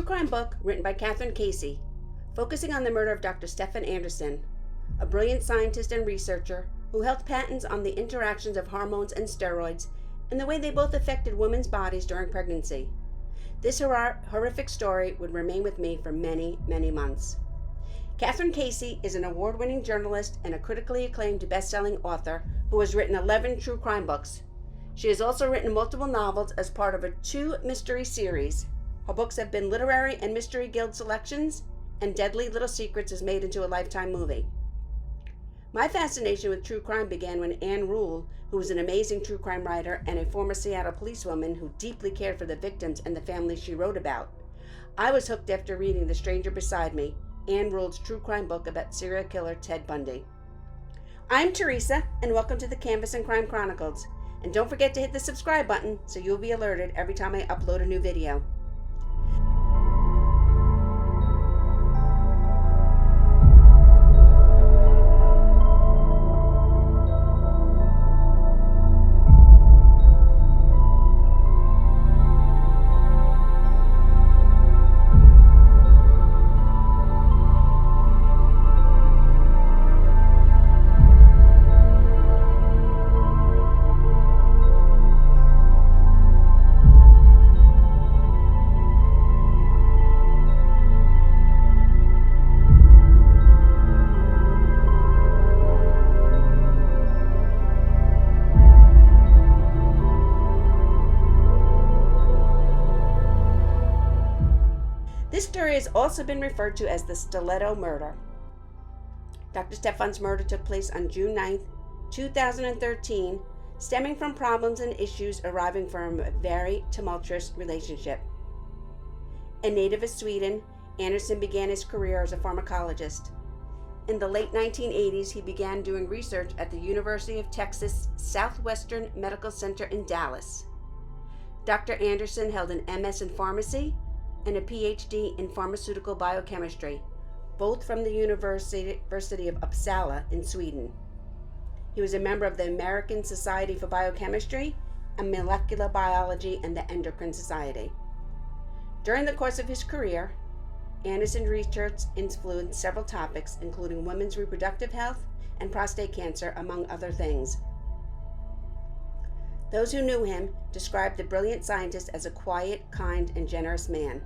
crime book written by Katherine Casey, focusing on the murder of Dr. Stefan Andersonn, a brilliant scientist and researcher who held patents on the interactions of hormones and steroids and the way they both affected women's bodies during pregnancy. This horrific story would remain with me for many, many months. Katherine Casey is an award-winning journalist and a critically acclaimed best-selling author who has written 11 true crime books. She has also written multiple novels as part of a 2 mystery series. Her books have been Literary and Mystery Guild selections, and Deadly Little Secrets is made into a Lifetime movie. My fascination with true crime began when Ann Rule, who was an amazing true crime writer and a former Seattle policewoman who deeply cared for the victims and the families she wrote about. I was hooked after reading The Stranger Beside Me, Ann Rule's true crime book about serial killer Ted Bundy. I'm Teresa, and welcome to the Canvas and Crime Chronicles. And don't forget to hit the subscribe button so you'll be alerted every time I upload a new video. This story has also been referred to as the Stiletto Murder. Dr. Stefan's murder took place on June 9, 2013, stemming from problems and issues arriving from a very tumultuous relationship. A native of Sweden, Andersonn began his career as a pharmacologist. In the late 1980s, he began doing research at the University of Texas Southwestern Medical Center in Dallas. Dr. Andersonn held an MS in pharmacy and a PhD in pharmaceutical biochemistry, both from the University of Uppsala in Sweden. He was a member of the American Society for Biochemistry and Molecular Biology and the Endocrine Society. During the course of his career, Andersonn research influenced several topics, including women's reproductive health and prostate cancer, among other things. Those who knew him described the brilliant scientist as a quiet, kind, and generous man.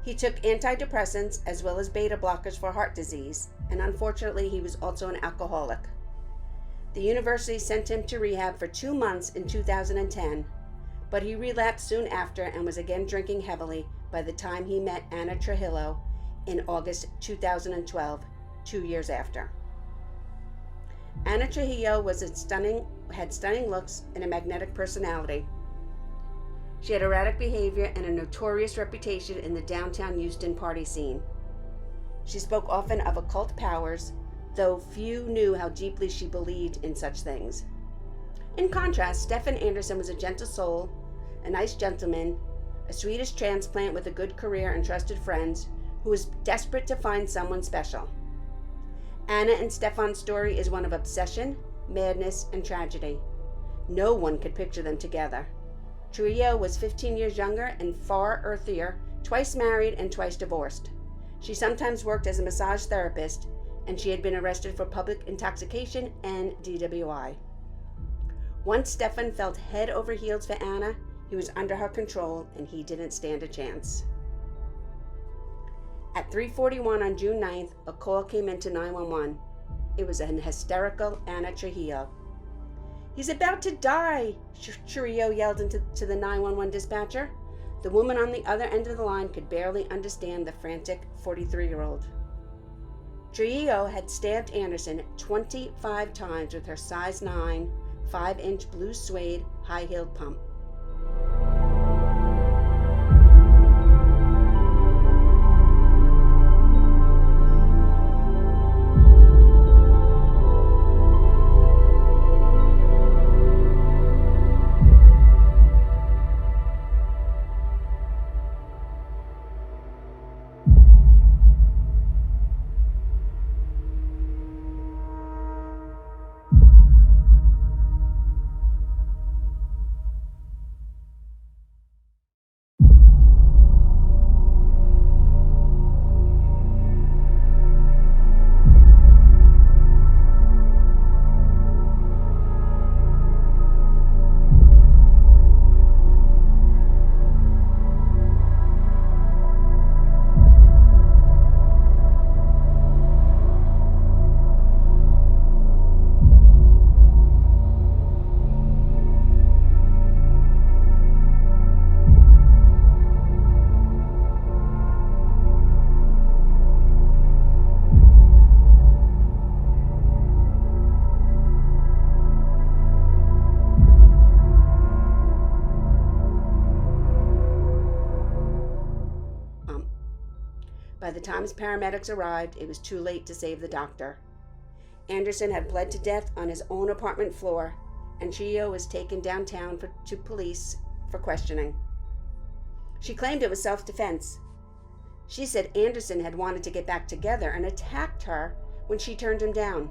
He took antidepressants as well as beta blockers for heart disease, and unfortunately he was also an alcoholic. The university sent him to rehab for 2 months in 2010, but he relapsed soon after and was again drinking heavily by the time he met Anna Trujillo in August 2012, 2 years after. Anna Trujillo had stunning looks and a magnetic personality. She had erratic behavior and a notorious reputation in the downtown Houston party scene. She spoke often of occult powers, though few knew how deeply she believed in such things. In contrast, Stefan Andersonn was a gentle soul, a nice gentleman, a Swedish transplant with a good career and trusted friends, who was desperate to find someone special. Anna and Stefan's story is one of obsession, madness, and tragedy. No one could picture them together. Trujillo was 15 years younger and far earthier, twice married and twice divorced. She sometimes worked as a massage therapist, and she had been arrested for public intoxication and DWI. Once Stefan felt head over heels for Anna, he was under her control and he didn't stand a chance. At 3:41 on June 9th, a call came into 911. It was an hysterical Anna Trujillo. "He's about to die," Trujillo yelled into the 911 dispatcher. The woman on the other end of the line could barely understand the frantic 43-year-old. Trujillo had stabbed Andersonn 25 times with her size 9, 5-inch blue suede, high-heeled pump. By the time paramedics arrived, it was too late to save the doctor. Andersonn had bled to death on his own apartment floor, and Trujillo was taken downtown to police for questioning. She claimed it was self-defense. She said Andersonn had wanted to get back together and attacked her when she turned him down.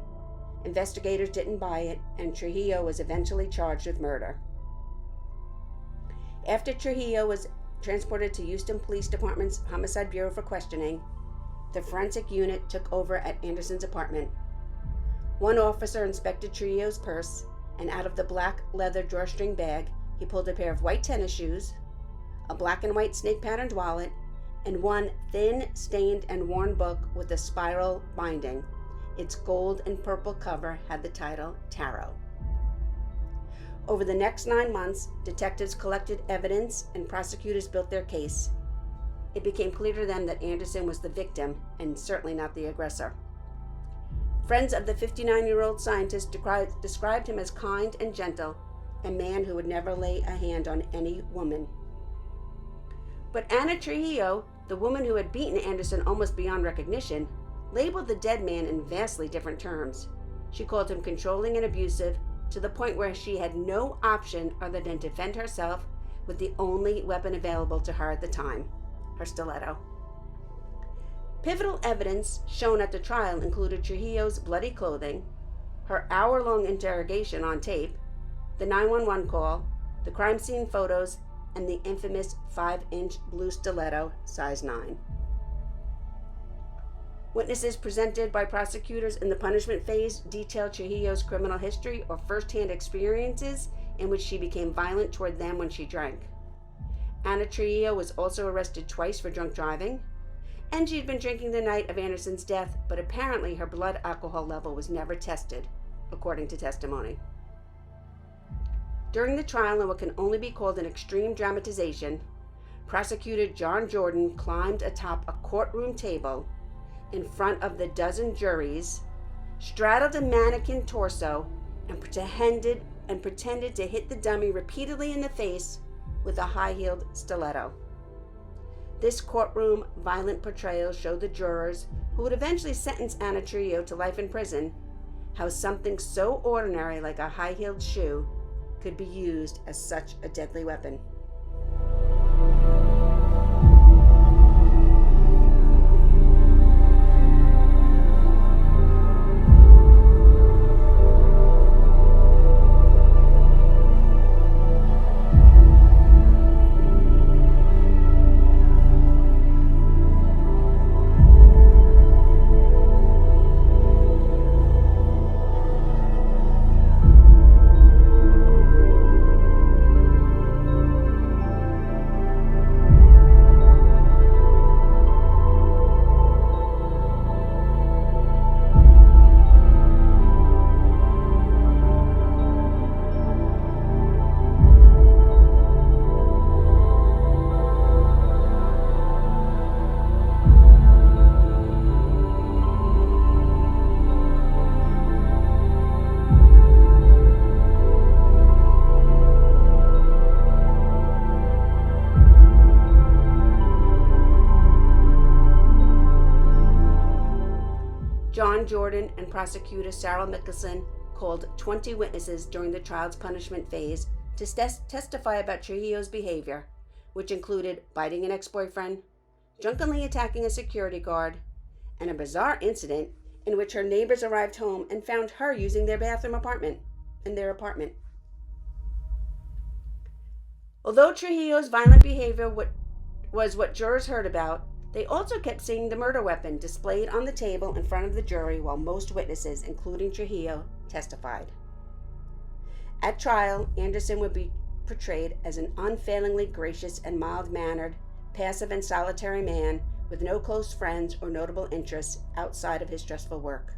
Investigators didn't buy it, and Trujillo was eventually charged with murder. After Trujillo was transported to Houston Police Department's Homicide Bureau for questioning, the forensic unit took over at Andersonn's apartment. One officer inspected Trujillo's purse, and out of the black leather drawstring bag, he pulled a pair of white tennis shoes, a black and white snake-patterned wallet, and one thin, stained, and worn book with a spiral binding. Its gold and purple cover had the title Tarot. Over the next 9 months, detectives collected evidence and prosecutors built their case. It became clear to them that Andersonn was the victim and certainly not the aggressor. Friends of the 59-year-old scientist described him as kind and gentle, a man who would never lay a hand on any woman. But Ana Trujillo, the woman who had beaten Andersonn almost beyond recognition, labeled the dead man in vastly different terms. She called him controlling and abusive, to the point where she had no option other than to defend herself with the only weapon available to her at the time, her stiletto. Pivotal evidence shown at the trial included Trujillo's bloody clothing, her hour-long interrogation on tape, the 911 call, the crime scene photos, and the infamous 5-inch blue stiletto, size 9. Witnesses presented by prosecutors in the punishment phase detailed Trujillo's criminal history or first-hand experiences in which she became violent toward them when she drank. Ana Trujillo was also arrested twice for drunk driving, and she had been drinking the night of Andersonn's death, but apparently her blood alcohol level was never tested, according to testimony. During the trial, in what can only be called an extreme dramatization, prosecutor John Jordan climbed atop a courtroom table in front of the dozen juries, straddled a mannequin torso, and pretended to hit the dummy repeatedly in the face with a high-heeled stiletto. This courtroom violent portrayal showed the jurors, who would eventually sentence Ana Trujillo to life in prison, how something so ordinary like a high-heeled shoe could be used as such a deadly weapon. John Jordan and prosecutor Sarah Mickelson called 20 witnesses during the trial's punishment phase to testify about Trujillo's behavior, which included biting an ex-boyfriend, drunkenly attacking a security guard, and a bizarre incident in which her neighbors arrived home and found her using their apartment. Although Trujillo's violent behavior was what jurors heard about, they also kept seeing the murder weapon displayed on the table in front of the jury while most witnesses, including Trujillo, testified. At trial, Andersonn would be portrayed as an unfailingly gracious and mild-mannered, passive and solitary man with no close friends or notable interests outside of his stressful work.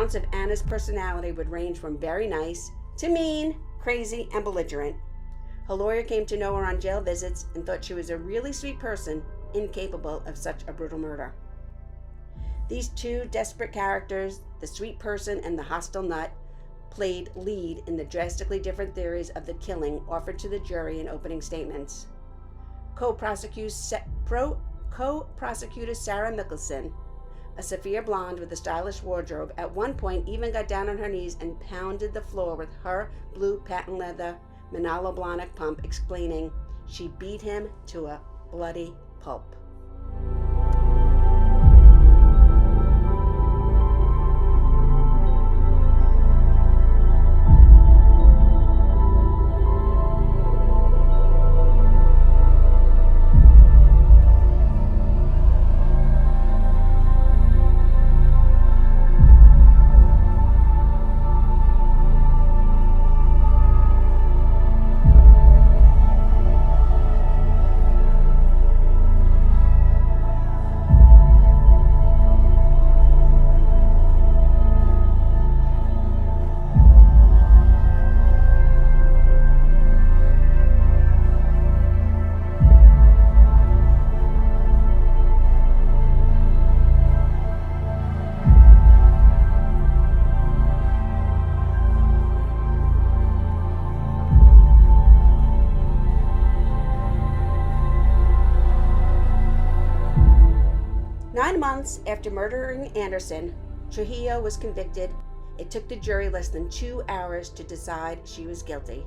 accounts of Anna's personality would range from very nice to mean, crazy, and belligerent. Her lawyer came to know her on jail visits and thought she was a really sweet person, incapable of such a brutal murder. These two desperate characters, the sweet person and the hostile nut, played lead in the drastically different theories of the killing offered to the jury in opening statements. Co-prosecutor Sarah Mickelson, a severe blonde with a stylish wardrobe, at one point even got down on her knees and pounded the floor with her blue patent leather Manolo Blahnik pump, explaining she beat him to a bloody pulp. Months after murdering Andersonn, Trujillo was convicted. It took the jury less than 2 hours to decide she was guilty.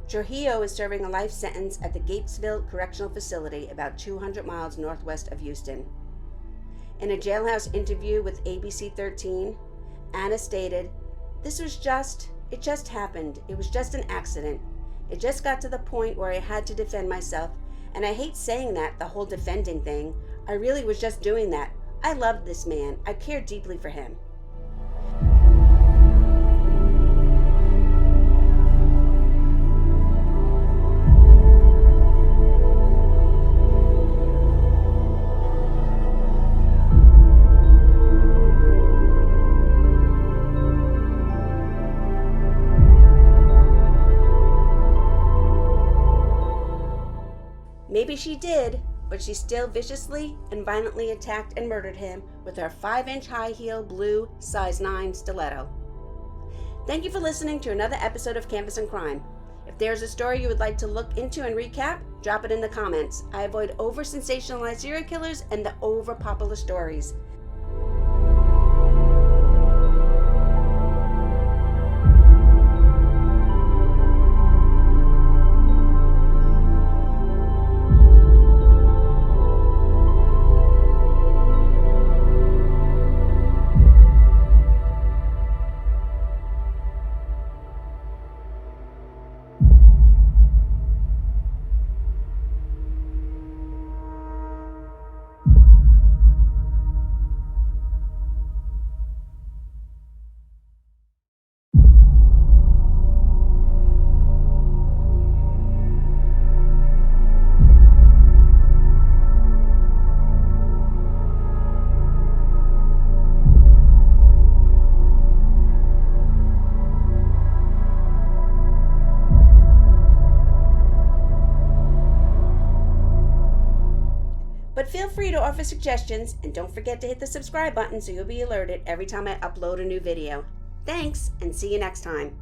Trujillo is serving a life sentence at the Gatesville Correctional Facility, about 200 miles northwest of Houston. In a jailhouse interview with ABC 13, Anna stated, It just happened. It was just an accident. It just got to the point where I had to defend myself, and I hate saying that, the whole defending thing. I really was just doing that. I loved this man. I cared deeply for him. Maybe she did, but she still viciously and violently attacked and murdered him with her 5-inch high-heel blue size 9 stiletto. Thank you for listening to another episode of Canvas and Crime. If there's a story you would like to look into and recap, drop it in the comments. I avoid over-sensationalized serial killers and the over-popular stories. But feel free to offer suggestions, and don't forget to hit the subscribe button so you'll be alerted every time I upload a new video. Thanks, and see you next time.